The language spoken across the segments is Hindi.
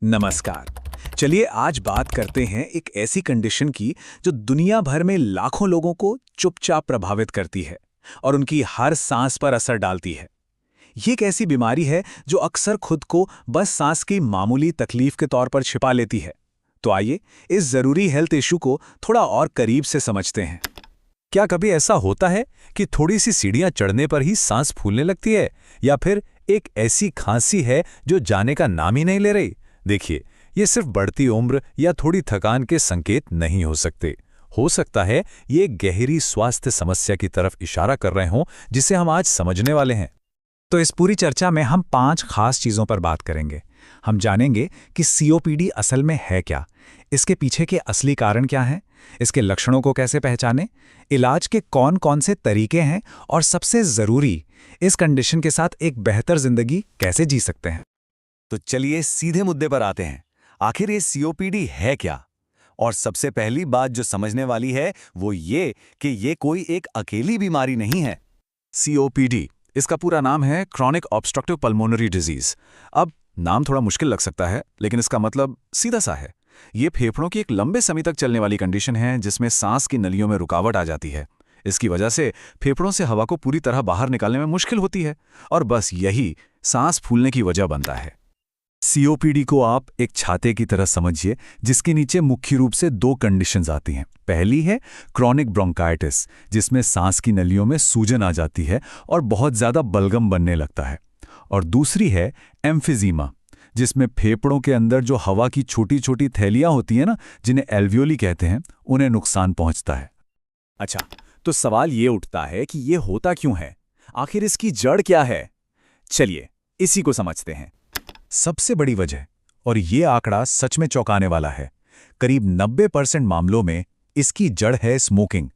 नमस्कार। चलिए आज बात करते हैं एक ऐसी कंडीशन की जो दुनिया भर में लाखों लोगों को चुपचाप प्रभावित करती है और उनकी हर सांस पर असर डालती है। ये एक ऐसी बीमारी है जो अक्सर खुद को बस सांस की मामूली तकलीफ के तौर पर छिपा लेती है। तो आइए इस जरूरी हेल्थ इशू को थोड़ा और करीब से समझते हैं। क्या कभी ऐसा होता है कि थोड़ी सी सीढ़ियां चढ़ने पर ही सांस फूलने लगती है, या फिर एक ऐसी खांसी है जो जाने का नाम ही नहीं ले रही? देखिए, ये सिर्फ बढ़ती उम्र या थोड़ी थकान के संकेत नहीं हो सकते। हो सकता है ये एक गहरी स्वास्थ्य समस्या की तरफ इशारा कर रहे हों, जिसे हम आज समझने वाले हैं। तो इस पूरी चर्चा में हम 5 खास चीज़ों पर बात करेंगे। हम जानेंगे कि सीओपीडी असल में है क्या, इसके पीछे के असली कारण क्या हैं, इसके लक्षणों को कैसे पहचानें, इलाज के कौन-कौन से तरीके हैं और सबसे ज़रूरी, इस कंडीशन के साथ एक बेहतर ज़िंदगी कैसे जी सकते हैं। तो चलिए सीधे मुद्दे पर आते हैं। आखिर ये सीओपीडी है क्या? और सबसे पहली बात जो समझने वाली है वो ये कि ये कोई एक अकेली बीमारी नहीं है। सीओपीडी, इसका पूरा नाम है क्रॉनिक ऑब्स्ट्रक्टिव पल्मोनरी डिजीज। अब नाम थोड़ा मुश्किल लग सकता है, लेकिन इसका मतलब सीधा सा है। ये फेफड़ों की एक लंबे समय तक चलने वाली कंडीशन है जिसमें सांस की नलियों में रुकावट आ जाती है। इसकी वजह से फेफड़ों से हवा को पूरी तरह बाहर निकालने में मुश्किल होती है और बस यही सांस फूलने की वजह बनता है। सीओपीडी को आप एक छाते की तरह समझिए, जिसके नीचे मुख्य रूप से 2 कंडीशंस आती हैं। पहली है क्रॉनिक ब्रोंकाइटिस, जिसमें सांस की नलियों में सूजन आ जाती है और बहुत ज़्यादा बलगम बनने लगता है। और दूसरी है एम्फिजीमा, जिसमें फेफड़ों के अंदर जो हवा की छोटी छोटी थैलियां होती हैं ना, जिन्हें एल्वियोली कहते हैं, उन्हें नुकसान पहुंचता है। अच्छा, तो सवाल ये उठता है कि ये होता क्यों है? आखिर इसकी जड़ क्या है? चलिए इसी को समझते हैं। सबसे बड़ी वजह, और ये आंकड़ा सच में चौंकाने वाला है, करीब 90% मामलों में इसकी जड़ है स्मोकिंग।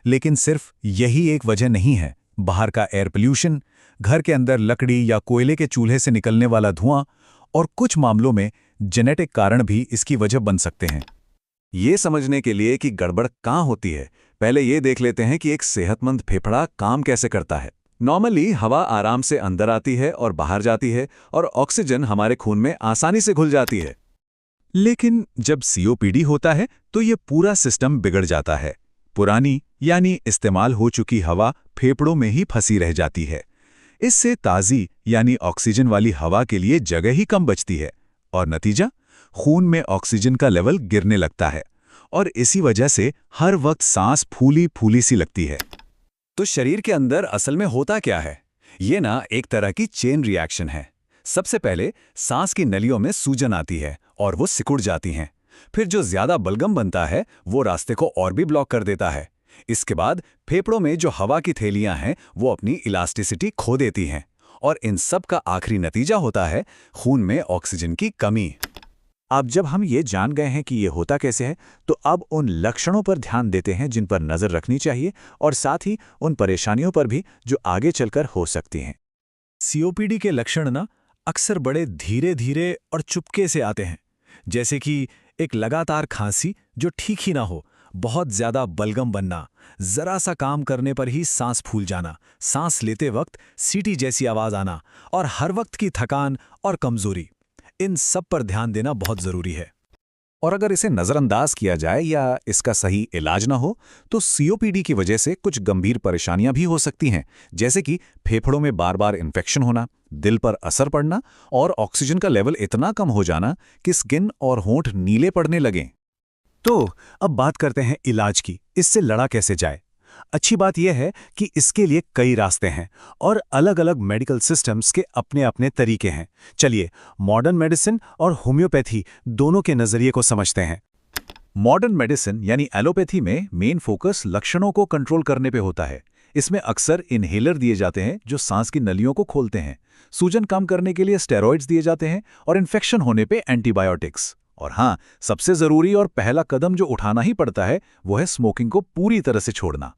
लेकिन सिर्फ यही एक वजह नहीं है। बाहर का एयर पोल्यूशन, घर के अंदर लकड़ी या कोयले के चूल्हे से निकलने वाला धुआं और कुछ मामलों में जेनेटिक कारण भी इसकी वजह बन सकते हैं। ये समझने के लिए कि गड़बड़ कहाँ होती है, पहले ये देख लेते हैं कि एक सेहतमंद फेफड़ा काम कैसे करता है। नॉर्मली हवा आराम से अंदर आती है और बाहर जाती है और ऑक्सीजन हमारे खून में आसानी से घुल जाती है। लेकिन जब सीओपीडी होता है तो ये पूरा सिस्टम बिगड़ जाता है। पुरानी यानी इस्तेमाल हो चुकी हवा फेफड़ों में ही फंसी रह जाती है। इससे ताज़ी यानी ऑक्सीजन वाली हवा के लिए जगह ही कम बचती है और नतीजा, खून में ऑक्सीजन का लेवल गिरने लगता है और इसी वजह से हर वक्त सांस फूली फूली सी लगती है। तो शरीर के अंदर असल में होता क्या है? ये ना एक तरह की चेन रिएक्शन है। सबसे पहले सांस की नलियों में सूजन आती है और वो सिकुड़ जाती हैं। फिर जो ज्यादा बलगम बनता है वो रास्ते को और भी ब्लॉक कर देता है। इसके बाद फेफड़ों में जो हवा की थैलियां हैं वो अपनी इलास्टिसिटी खो देती हैं और इन सब का आखिरी नतीजा होता है खून में ऑक्सीजन की कमी। अब जब हम ये जान गए हैं कि ये होता कैसे है, तो अब उन लक्षणों पर ध्यान देते हैं जिन पर नज़र रखनी चाहिए और साथ ही उन परेशानियों पर भी जो आगे चलकर हो सकती हैं। सीओपीडी के लक्षण ना अक्सर बड़े धीरे धीरे और चुपके से आते हैं, जैसे कि एक लगातार खांसी जो ठीक ही ना हो, बहुत ज्यादा बलगम बनना, जरा सा काम करने पर ही सांस फूल जाना, सांस लेते वक्त सीटी जैसी आवाज आना और हर वक्त की थकान और कमजोरी। इन सब पर ध्यान देना बहुत जरूरी है। और अगर इसे नज़रअंदाज किया जाए या इसका सही इलाज ना हो, तो सीओपीडी की वजह से कुछ गंभीर परेशानियां भी हो सकती हैं, जैसे कि फेफड़ों में बार बार इन्फेक्शन होना, दिल पर असर पड़ना और ऑक्सीजन का लेवल इतना कम हो जाना कि स्किन और होंठ नीले पड़ने लगें। तो अब बात करते हैं इलाज की। इससे लड़ा कैसे जाए? अच्छी बात यह है कि इसके लिए कई रास्ते हैं और अलग-अलग मेडिकल सिस्टम्स के अपने अपने तरीके हैं। चलिए मॉडर्न मेडिसिन और होम्योपैथी दोनों के नज़रिए को समझते हैं। मॉडर्न मेडिसिन यानी एलोपैथी में मेन फोकस लक्षणों को कंट्रोल करने पे होता है। इसमें अक्सर इन्हेलर दिए जाते हैं जो सांस की नलियों को खोलते हैं, सूजन कम करने के लिए स्टेरॉइड्स दिए जाते हैं और इन्फेक्शन होने पे एंटीबायोटिक्स। और हाँ, सबसे ज़रूरी और पहला कदम जो उठाना ही पड़ता है वो है स्मोकिंग को पूरी तरह से छोड़ना।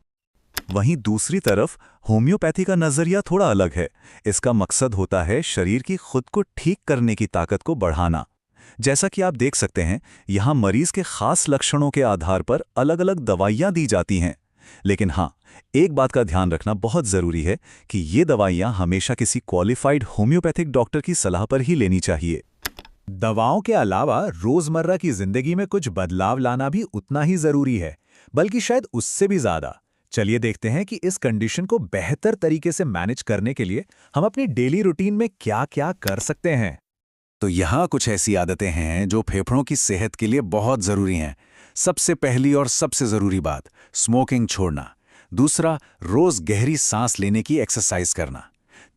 वहीं दूसरी तरफ होम्योपैथी का नजरिया थोड़ा अलग है। इसका मकसद होता है शरीर की खुद को ठीक करने की ताकत को बढ़ाना। जैसा कि आप देख सकते हैं, यहाँ मरीज के खास लक्षणों के आधार पर अलग-अलग दवाइयाँ दी जाती हैं। लेकिन हाँ, एक बात का ध्यान रखना बहुत ज़रूरी है कि ये दवाइयाँ हमेशा किसी क्वालिफाइड होम्योपैथिक डॉक्टर की सलाह पर ही लेनी चाहिए। दवाओं के अलावा रोजमर्रा की जिंदगी में कुछ बदलाव लाना भी उतना ही जरूरी है, बल्कि शायद उससे भी ज्यादा। चलिए देखते हैं कि इस कंडीशन को बेहतर तरीके से मैनेज करने के लिए हम अपनी डेली रूटीन में क्या-क्या कर सकते हैं। तो यहाँ कुछ ऐसी आदतें हैं जो फेफड़ों की सेहत के लिए बहुत ज़रूरी हैं। सबसे पहली और सबसे ज़रूरी बात, स्मोकिंग छोड़ना। दूसरा, रोज़ गहरी सांस लेने की एक्सरसाइज करना।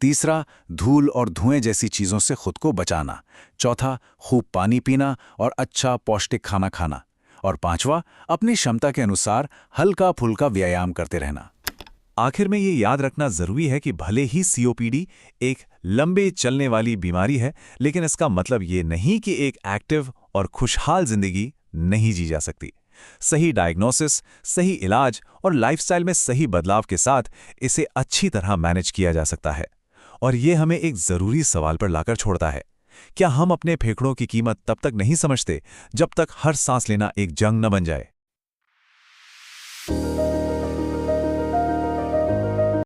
तीसरा, धूल और धुएं जैसी चीज़ों से खुद को बचाना। चौथा, खूब पानी पीना और अच्छा पौष्टिक खाना खाना। और पांचवा, अपनी क्षमता के अनुसार हल्का फुल्का व्यायाम करते रहना। आखिर में ये याद रखना जरूरी है कि भले ही सीओपीडी एक लंबे चलने वाली बीमारी है, लेकिन इसका मतलब ये नहीं कि एक एक्टिव और खुशहाल जिंदगी नहीं जी जा सकती। सही डायग्नोसिस, सही इलाज और लाइफस्टाइल में सही बदलाव के साथ इसे अच्छी तरह मैनेज किया जा सकता है। और ये हमें एक जरूरी सवाल पर लाकर छोड़ता है, क्या हम अपने फेफड़ों की कीमत तब तक नहीं समझते जब तक हर सांस लेना एक जंग न बन जाए।